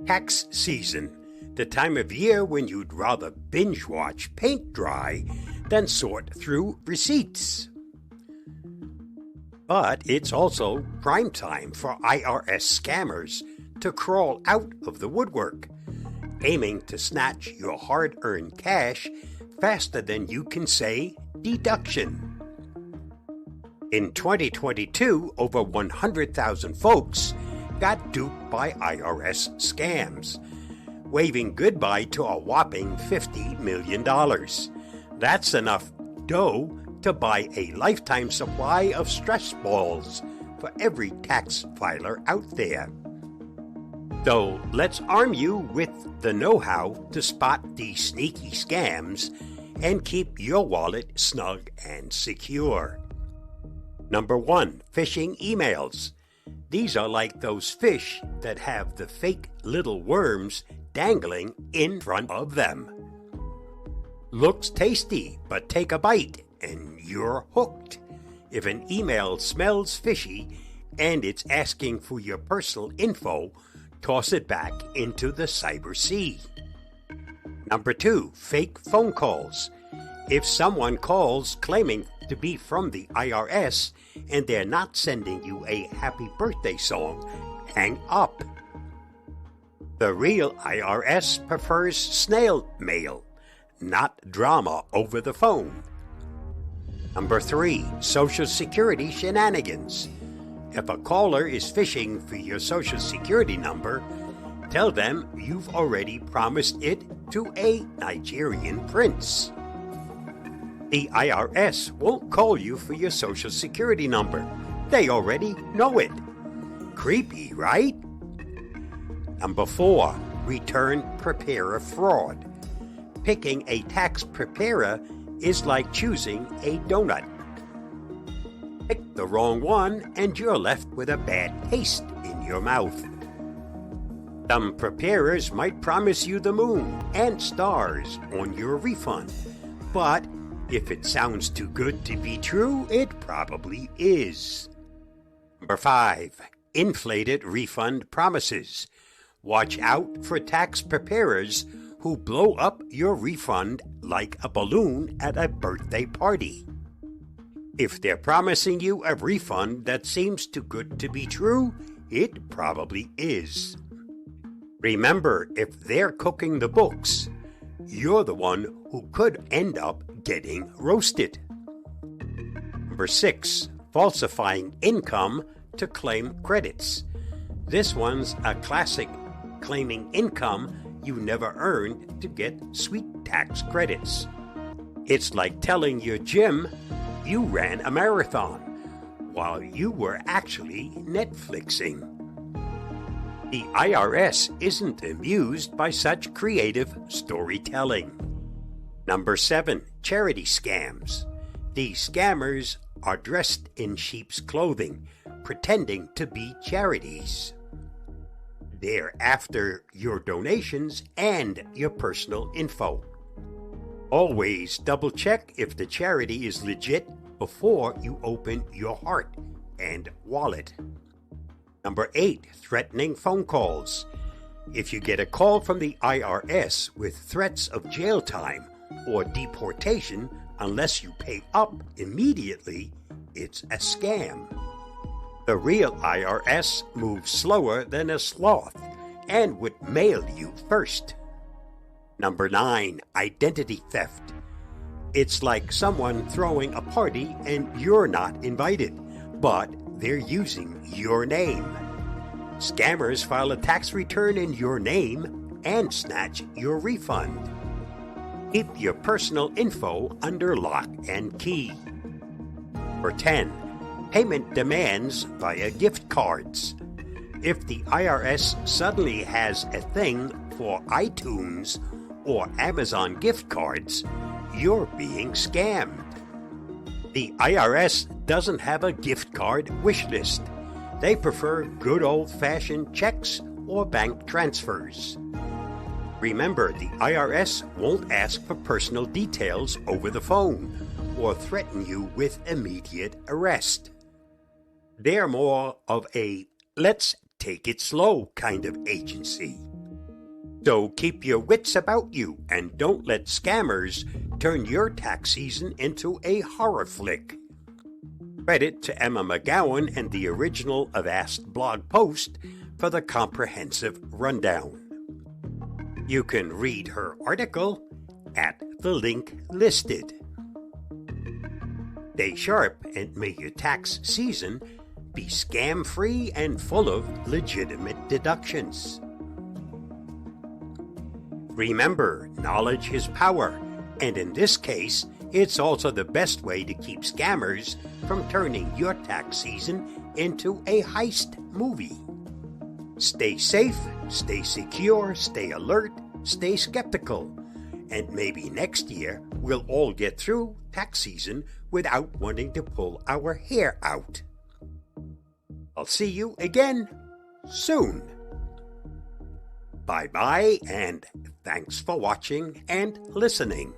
Tax season, the time of year when you'd rather binge watch paint dry than sort through receipts. But it's also prime time for IRS scammers to crawl out of the woodwork, aiming to snatch your hard-earned cash faster than you can say deduction. In 2022, over 100,000 folks got duped by IRS scams, waving goodbye to a whopping $50 million. That's enough dough to buy a lifetime supply of stress balls for every tax filer out there. So let's arm you with the know-how to spot these sneaky scams and keep your wallet snug and secure. Number 1, phishing emails. These are like those fish that have the fake little worms dangling in front of them. Looks tasty, but take a bite and you're hooked. If an email smells fishy and it's asking for your personal info, toss it back into the cyber sea. Number 2, fake phone calls. If someone calls claiming to be from the IRS and they're not sending you a happy birthday song, hang up. The real IRS prefers snail mail, not drama over the phone. Number 3, Social Security shenanigans. If a caller is fishing for your Social Security number, tell them you've already promised it to a Nigerian prince. The IRS won't call you for your Social Security number. They already know it. Creepy, right? Number 4, return preparer fraud. Picking a tax preparer is like choosing a donut. Pick the wrong one and you're left with a bad taste in your mouth. Some preparers might promise you the moon and stars on your refund, but if it sounds too good to be true, it probably is. Number 5, inflated refund promises. Watch out for tax preparers who blow up your refund like a balloon at a birthday party. If they're promising you a refund that seems too good to be true, it probably is. Remember, if they're cooking the books, you're the one who could end up getting roasted. Number 6, falsifying income to claim credits. This one's a classic, claiming income you never earned to get sweet tax credits. It's like telling your gym you ran a marathon while you were actually Netflixing. The IRS isn't amused by such creative storytelling. Number 7, charity scams. These scammers are dressed in sheep's clothing, pretending to be charities. They're after your donations and your personal info. Always double check if the charity is legit before you open your heart and wallet. Number 8, threatening phone calls. If you get a call from the IRS with threats of jail time or deportation unless you pay up immediately, it's a scam. The real IRS moves slower than a sloth and would mail you first. Number 9, identity theft. It's like someone throwing a party and you're not invited, but they're using your name. Scammers file a tax return in your name and snatch your refund. Keep your personal info under lock and key. Number 10, payment demands via gift cards. If the IRS suddenly has a thing for iTunes or Amazon gift cards, you're being scammed. The IRS doesn't have a gift card wish list. They prefer good old-fashioned checks or bank transfers. Remember, the IRS won't ask for personal details over the phone or threaten you with immediate arrest. They're more of a let's take it slow kind of agency. So keep your wits about you and don't let scammers turn your tax season into a horror flick. Credit to Emma McGowan and the original Avast blog post for the comprehensive rundown. You can read her article at the link listed. Stay sharp and may your tax season be scam-free and full of legitimate deductions. Remember, knowledge is power, and in this case, it's also the best way to keep scammers from turning your tax season into a heist movie. Stay safe, stay secure, stay alert, stay skeptical, and maybe next year we'll all get through tax season without wanting to pull our hair out. I'll see you again soon. Bye-bye, and thanks for watching and listening.